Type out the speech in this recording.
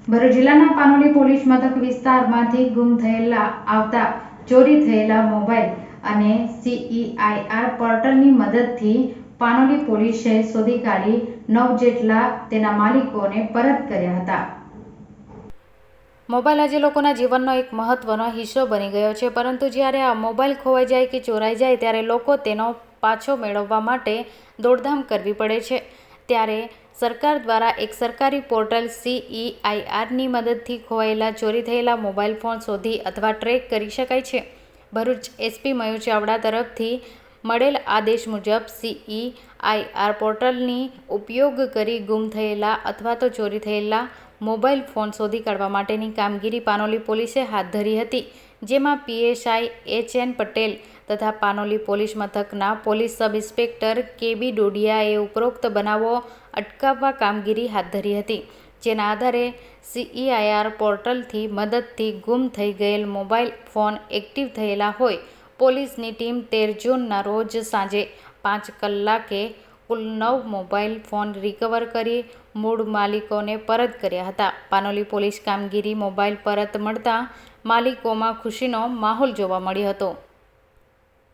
ભરૂચ જિલ્લાના પાનોલી પોલીસ મથક વિસ્તારમાંથી ગુમ થયેલા આવતા ચોરી થયેલા મોબાઈલ અને CEIR પોર્ટલની મદદથી પાનોલી પોલીસે શોધી કાઢી 9 જેટલા તેના માલિકોને પરત કર્યા હતા। મોબાઈલ આજે લોકોના જીવનનો એક મહત્વનો હિસ્સો બની ગયો છે, પરંતુ જ્યારે આ મોબાઈલ ખોવાઈ જાય કે ચોરાઈ જાય ત્યારે લોકો તેનો પાછો મેળવવા માટે દોડધામ કરવી પડે છે। ત્યારે સરકાર દ્વારા એક સરકારી પોર્ટલ CEIRની મદદથી ખોવાયેલા ચોરી થયેલા મોબાઈલ ફોન શોધી અથવા ટ્રેક કરી શકાય છે। ભરૂચ SP મયુર ચાવડા તરફથી મળેલ આદેશ મુજબ CEIR પોર્ટલની ઉપયોગ કરી ગુમ થયેલા અથવા તો ચોરી થયેલા મોબાઈલ ફોન શોધી કાઢવા માટેની કામગીરી પાનોલી પોલીસે હાથ ધરી હતી, જેમાં PSI HN પટેલ તથા પાનોલી પોલીસ મથકના પોલીસ સબ ઇન્સ્પેક્ટર KB ડોડિયાએ ઉપરોક્ત બનાવો અટકાવવા કામગીરી હાથ ધરી હતી, જેના આધારે CEIR પોર્ટલથી મદદથી ગુમ થઈ ગયેલ મોબાઈલ ફોન એક્ટિવ થયેલા હોય પોલીસની ટીમ 13 જૂનના રોજ સાંજે 5 કલાકે કુલ 9 મોબાઈલ ફોન રિકવર કરી મૂળ માલિકોને પરત કર્યા હતા। પાનોલી પોલીસ કામગીરી મોબાઈલ પરત મળતા માલિકોમાં ખુશીનો માહોલ જોવા મળ્યો હતો।